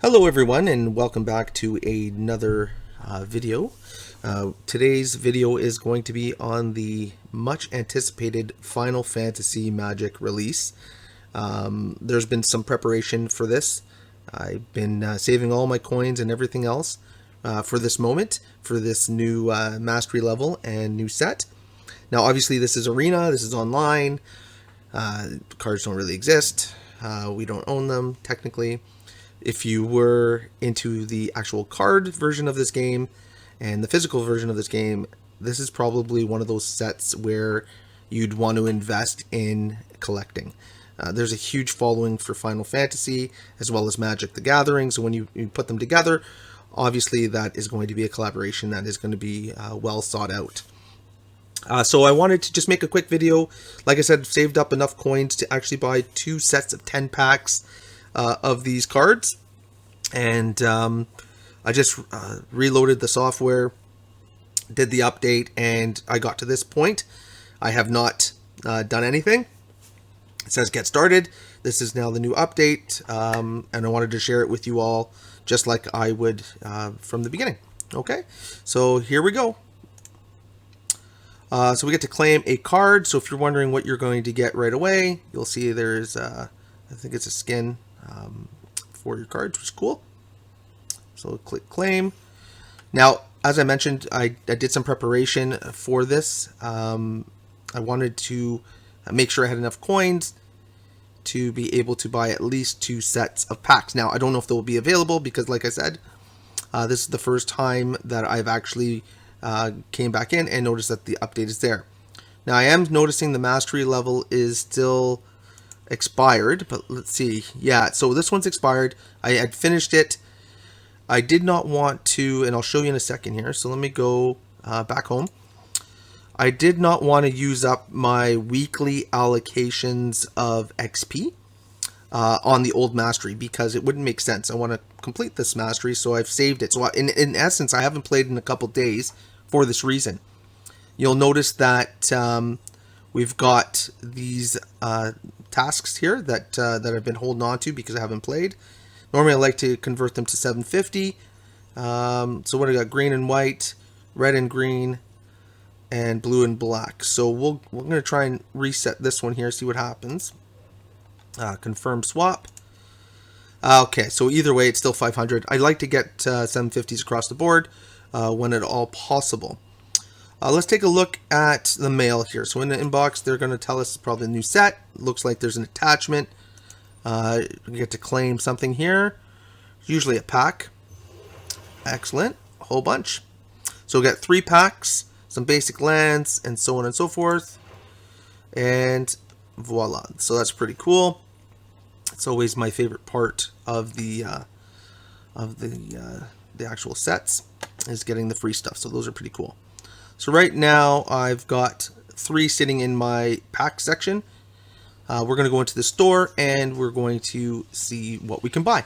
Hello everyone and welcome back to another video. Today's video is going to be on the much anticipated Final Fantasy Magic release. There's been some preparation for this. I've been saving all my coins and everything else for this moment, for this new mastery level and new set. Now obviously this is Arena, this is online, cards don't really exist, we don't own them technically. If you were into the actual card version of this game and the physical version of this game, this is probably one of those sets where you'd want to invest in collecting. There's a huge following for Final Fantasy as well as Magic the Gathering, so when you put them together, obviously that is going to be a collaboration that is going to be well sought out. So I wanted to just make a quick video. Like I said, saved up enough coins to actually buy 2 sets of 10 packs of these cards, and I just reloaded the software, did the update, and I got to this point. I have not done anything. It says get started. This is now the new update, and I wanted to share it with you all just like I would from the beginning. Okay, so here we go. So we get to claim a card. So if you're wondering what you're going to get right away, you'll see there's I think it's a skin for your cards, which is cool. So click claim. Now, as I mentioned, I did some preparation for this. I wanted to make sure I had enough coins to be able to buy at least 2 sets of packs. Now, I don't know if they'll be available because, like I said, this is the first time that I've actually came back in and noticed that the update is there. Now, I am noticing the mastery level is still expired, but let's see. Yeah, so this one's expired. I had finished it. I did not want to, and I'll show you in a second here. So let me go back home. I did not want to use up my weekly allocations of XP on the old mastery because it wouldn't make sense. I want to complete this mastery, so I've saved it. So in essence, I haven't played in a couple days for this reason. You'll notice that we've got these tasks here that I've been holding on to because I haven't played. Normally I like to convert them to 750. So what I got? Green and white, red and green, and blue and black. So we're going to try and reset this one here, see what happens. Confirm swap. Okay, so either way it's still 500. I like to get 750s across the board when at all possible. Let's take a look at the mail here. So in the inbox, they're going to tell us it's probably a new set. Looks like there's an attachment. We get to claim something here. Usually a pack. Excellent. A whole bunch. So we got 3 packs, some basic lands, and so on and so forth. And voila. So that's pretty cool. It's always my favorite part of the actual sets is getting the free stuff. So those are pretty cool. So right now I've got 3 sitting in my pack section. We're going to go into the store and we're going to see what we can buy.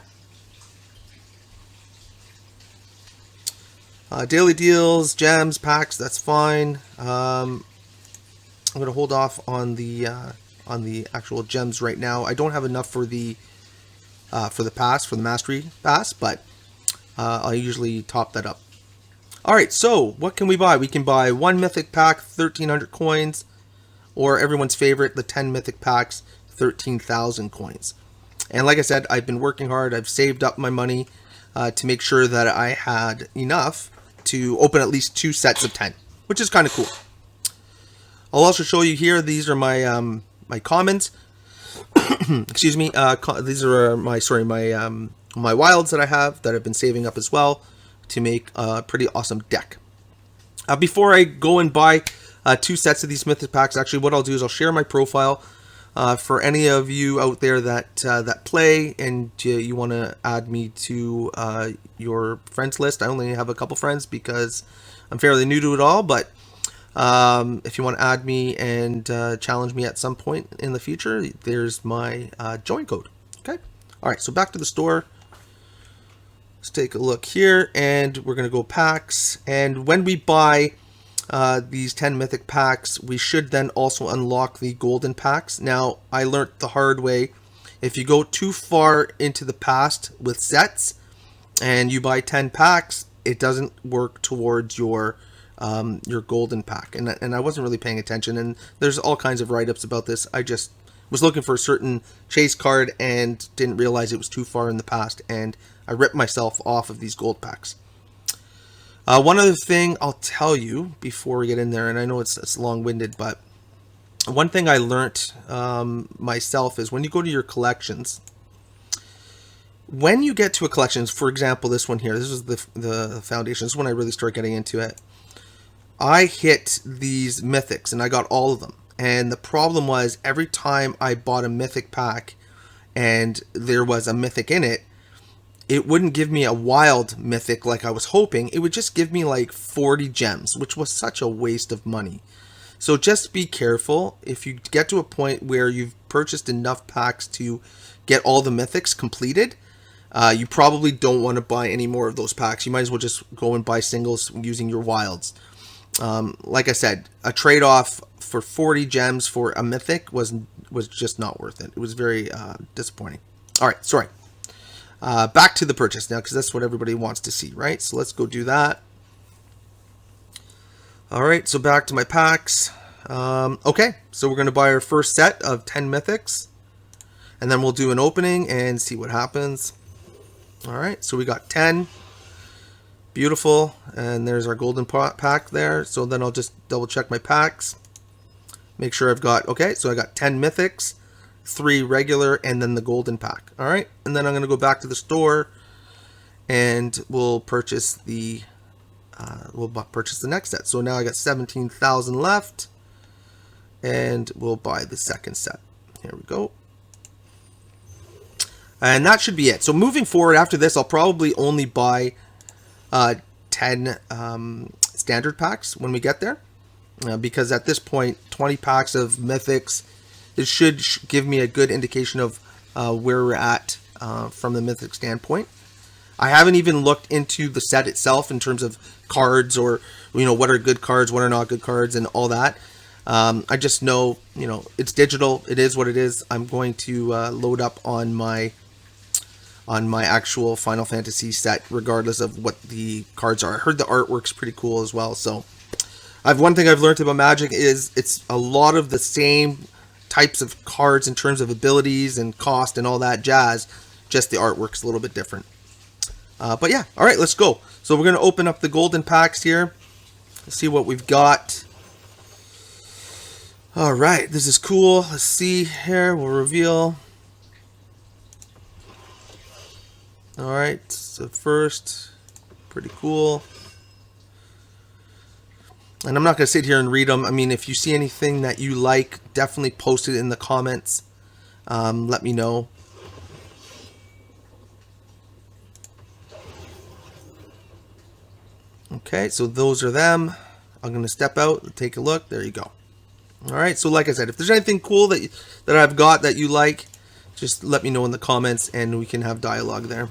Daily deals, gems, packs, that's fine. I'm going to hold off on the actual gems right now. I don't have enough for the pass, for the mastery pass, but I'll usually top that up. Alright, so what can we buy? We can buy 1 mythic pack, 1,300 coins, or everyone's favorite, the 10 mythic packs, 13,000 coins. And like I said, I've been working hard. I've saved up my money to make sure that I had enough to open at least 2 sets of 10, which is kind of cool. I'll also show you here, these are my my commons. Excuse me, these are my wilds that I have that I've been saving up as well to make a pretty awesome deck. Before I go and buy 2 sets of these mythic packs, actually what I'll do is I'll share my profile for any of you out there that play and you want to add me to your friends list. I only have a couple friends because I'm fairly new to it all, but if you want to add me and challenge me at some point in the future, there's my join code. Okay. All right. So back to the store. Let's take a look here, and we're going to go packs. And when we buy these 10 mythic packs, we should then also unlock the golden packs. Now, I learned the hard way. If you go too far into the past with sets, and you buy 10 packs, it doesn't work towards your golden pack. And I wasn't really paying attention, and there's all kinds of write-ups about this. I just was looking for a certain chase card and didn't realize it was too far in the past, and I ripped myself off of these gold packs. One other thing I'll tell you before we get in there, and I know it's long-winded, but one thing I learned myself is when you go to your collections, when you get to a collection, for example, this one here, this is the foundation. This is when I really start getting into it. I hit these mythics and I got all of them. And the problem was every time I bought a mythic pack and there was a mythic in it, it wouldn't give me a wild mythic like I was hoping. It would just give me like 40 gems, which was such a waste of money. So just be careful. If you get to a point where you've purchased enough packs to get all the mythics completed, you probably don't want to buy any more of those packs. You might as well just go and buy singles using your wilds. Like I said, a trade-off for 40 gems for a mythic was just not worth it. It was very disappointing. All right, sorry. Back to the purchase now, because that's what everybody wants to see, right? So let's go do that. All right, so back to my packs. Okay, so we're going to buy our first set of 10 mythics, and then we'll do an opening and see what happens. All right, so we got 10. Beautiful, and there's our golden pack there. So then I'll just double check my packs, make sure I've got, okay, so I got 10 mythics, 3 regular, and then the golden pack. All right, and then I'm going to go back to the store and we'll purchase the next set. So now I got 17,000 left, and we'll buy the second set. Here we go. And that should be it. So moving forward after this, I'll probably only buy 10 standard packs when we get there, because at this point 20 packs of mythics, it should give me a good indication of where we're at from the mythic standpoint. I haven't even looked into the set itself in terms of cards, or what are good cards, what are not good cards, and all that. I just know it's digital, it is what it is. I'm going to load up on my actual Final Fantasy set, regardless of what the cards are. I heard the artwork's pretty cool as well. So, one thing I've learned about Magic is it's a lot of the same types of cards in terms of abilities and cost and all that jazz. Just the artwork's a little bit different. But yeah, all right, let's go. So we're going to open up the golden packs here. Let's see what we've got. All right, this is cool. Let's see here. We'll reveal. All right, so first, pretty cool. And I'm not going to sit here and read them. I mean, if you see anything that you like, definitely post it in the comments. Let me know. Okay, so those are them. I'm going to step out and take a look. There you go. All right, so like I said, if there's anything cool that I've got that you like, just let me know in the comments and we can have dialogue there.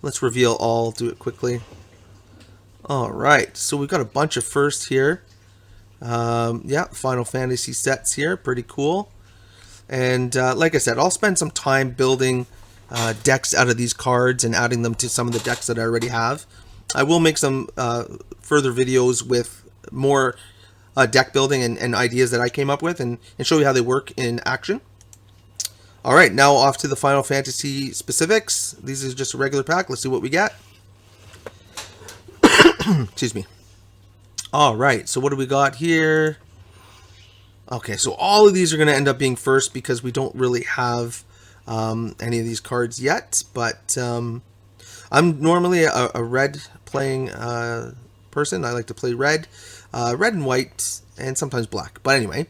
Let's reveal all, do it quickly. All right, so we've got a bunch of firsts here. Yeah, Final Fantasy sets here, pretty cool. And like I said, I'll spend some time building decks out of these cards and adding them to some of the decks that I already have. I will make some further videos with more deck building and ideas that I came up with, and show you how they work in action. All right, now off to the Final Fantasy specifics. These is just a regular pack. Let's see what we get. Excuse me. All right, so what do we got here? Okay, so all of these are going to end up being first because we don't really have any of these cards yet. But I'm normally a red playing person. I like to play red, red and white, and sometimes black. But anyway.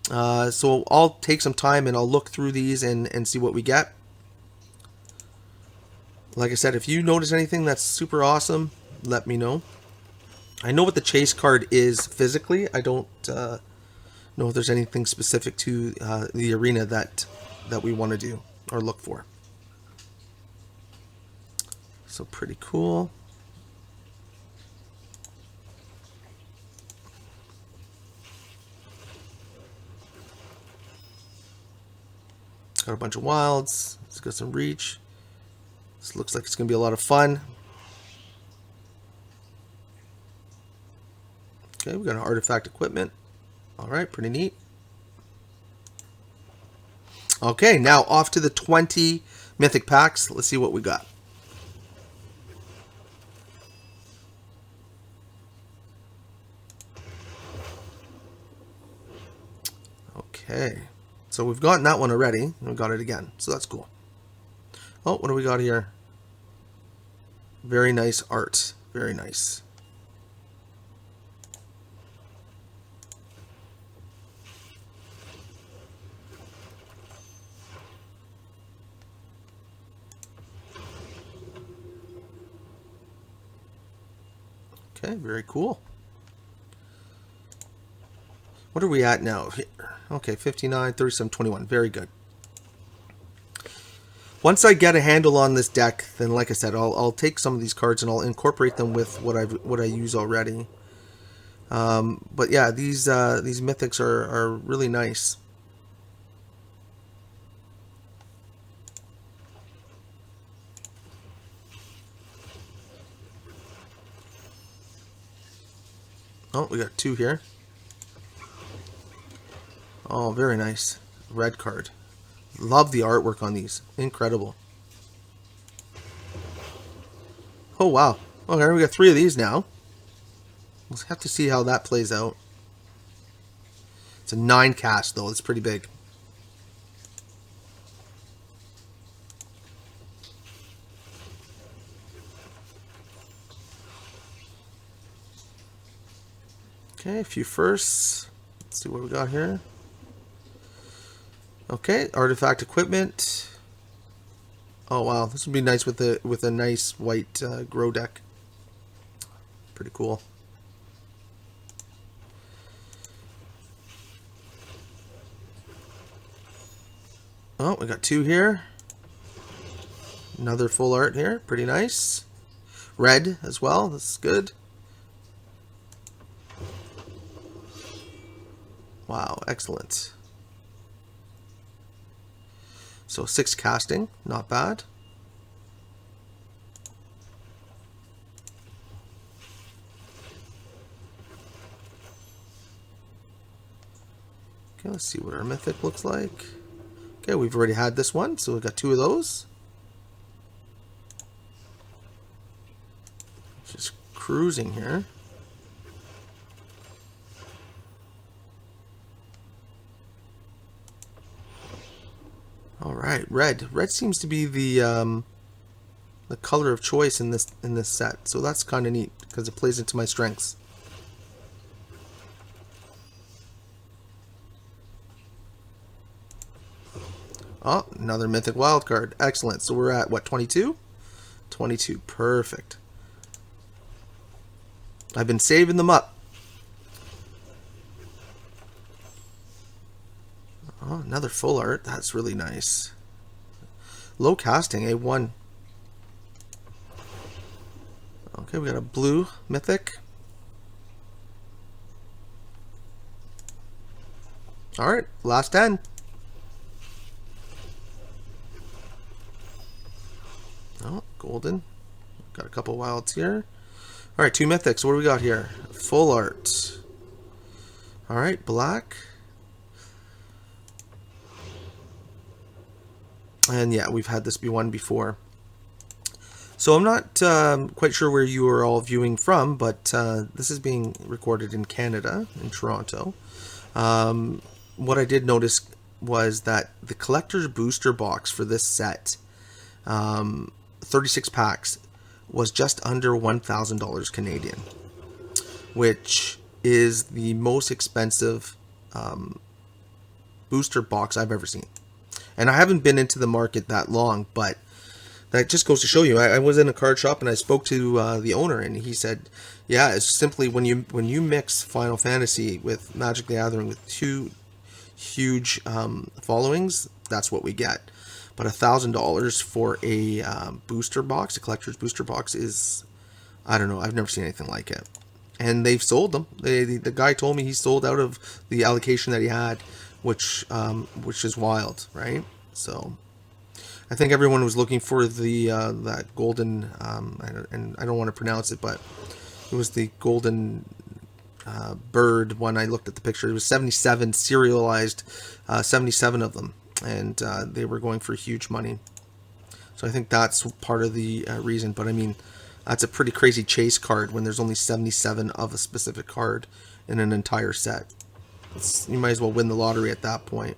So I'll take some time and I'll look through these and see what we get. Like I said, if you notice anything that's super awesome, let me know. I know what the chase card is physically. I don't know if there's anything specific to the arena that we want to do or look for. So pretty cool. Got a bunch of wilds. Let's get some reach. This looks like it's going to be a lot of fun. Okay, we got an artifact equipment. All right, pretty neat. Okay, now off to the 20 mythic packs. Let's see what we got. Okay, so we've gotten that one already, and we got it again, so that's cool. Oh, what do we got here? Very nice art. Very nice. Okay, very cool. What are we at now? Okay, 59, 37, 21. Very good. Once I get a handle on this deck, then like I said, I'll take some of these cards and I'll incorporate them with what I use already. But yeah, these mythics are really nice. Oh, we got 2 here. Oh, very nice. Red card. Love the artwork on these. Incredible. Oh, wow. Okay, we got 3 of these now. We'll have to see how that plays out. It's a 9 cast, though. It's pretty big. Okay, a few firsts. Let's see what we got here. Okay, artifact equipment. Oh wow, this would be nice with a nice white grow deck. Pretty cool. Oh, we got 2 here. Another full art here, pretty nice. Red as well, this is good. Wow, excellent. So 6 casting, not bad. Okay, let's see what our mythic looks like. Okay, we've already had this one, so we've got 2 of those. Just cruising here. All right, red. Red seems to be the color of choice in this set, so that's kind of neat because it plays into my strengths. Oh, another mythic wild card. Excellent. So we're at what, 22? 22. Perfect. I've been saving them up. Oh, another full art. That's really nice. Low casting, A1. Okay, we got a blue mythic. Alright, last 10. Oh, golden. Got a couple wilds here. Alright, 2 mythics. What do we got here? Full art. Alright, black. And yeah, we've had this be one before. So I'm not quite sure where you are all viewing from, but this is being recorded in Canada, in Toronto. What I did notice was that the collector's booster box for this set, 36 packs, was just under $1,000 Canadian, which is the most expensive booster box I've ever seen. And I haven't been into the market that long, but that just goes to show you. I was in a card shop and I spoke to the owner, and he said, yeah, it's simply when you mix Final Fantasy with Magic the Gathering with 2 huge followings, that's what we get. But $1,000 for a booster box, a collector's booster box, is, I don't know, I've never seen anything like it. And they've sold them. The guy told me he sold out of the allocation that he had, which is wild, right? So I think everyone was looking for the that golden, and I don't want to pronounce it, but it was the golden bird one. I looked at the picture. It was 77 serialized, 77 of them, and they were going for huge money. So I think that's part of the reason. But I mean, that's a pretty crazy chase card when there's only 77 of a specific card in an entire set. You might as well win the lottery at that point.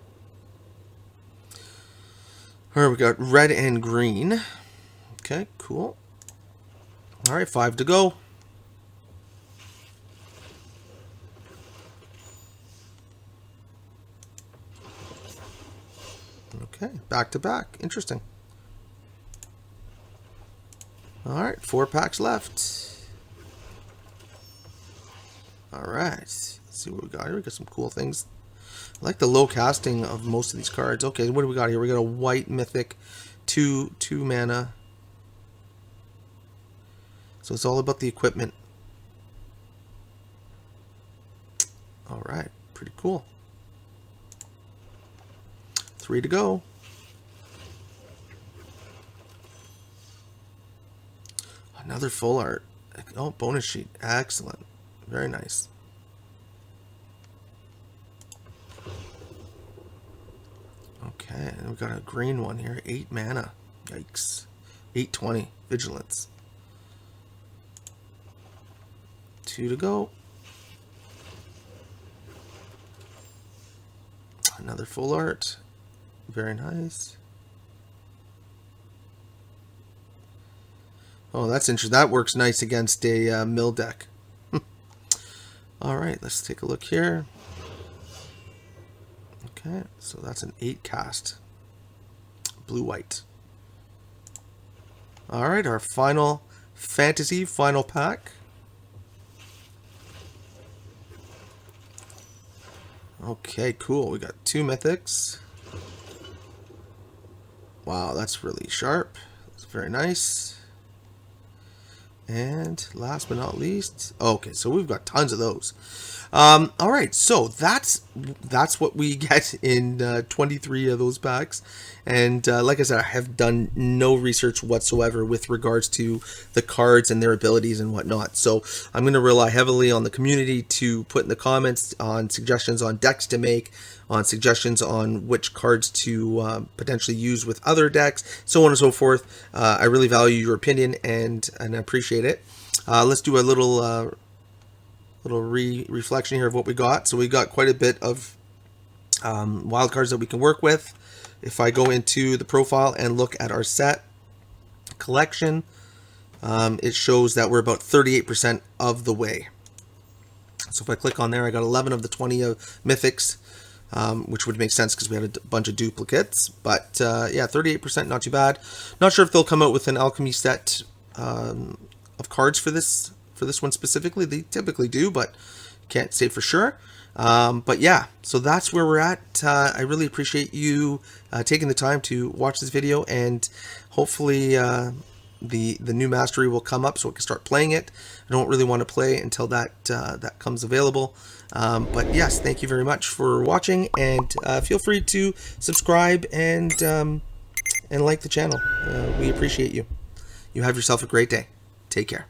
All right, we got red and green. Okay, cool. All right, 5 to go. Okay, back to back. Interesting. All right, 4 packs left. All right, let's see what we got here. We got some cool things. I like the low casting of most of these cards. Okay, what do we got here? We got a white mythic, two mana. So it's all about the equipment. All right, pretty cool. 3 to go. Another full art. Oh, bonus sheet. Excellent. Very nice. Okay, and we've got a green one here. 8 mana. Yikes. 820. Vigilance. 2 to go. Another full art. Very nice. Oh, that's interesting. That works nice against a mill deck. All right, let's take a look here. Okay, so that's an 8 cast. Blue-white. All right, our final fantasy final pack. Okay, cool. We got 2 mythics. Wow, that's really sharp. That's very nice. And last but not least, okay, so we've got tons of those. All right, so that's what we get in 23 of those packs. And like I said, I have done no research whatsoever with regards to the cards and their abilities and whatnot. So I'm going to rely heavily on the community to put in the comments on suggestions on decks to make, on suggestions on which cards to potentially use with other decks, so on and so forth. I really value your opinion and I appreciate it. Let's do a little reflection here of what we got. So we got quite a bit of wild cards that we can work with. If I go into the profile and look at our set collection, it shows that we're about 38% of the way. So if I click on there, I got 11 of the 20 of Mythics, which would make sense because we had a bunch of duplicates. But yeah, 38%, not too bad. Not sure if they'll come out with an alchemy set of cards for this one specifically. They typically do, but can't say for sure. But yeah, so that's where we're at. I really appreciate you taking the time to watch this video, and hopefully the new mastery will come up so we can start playing it. I don't really want to play until that comes available. But yes, thank you very much for watching, and feel free to subscribe and like the channel. We appreciate you. You have yourself a great day. Take care.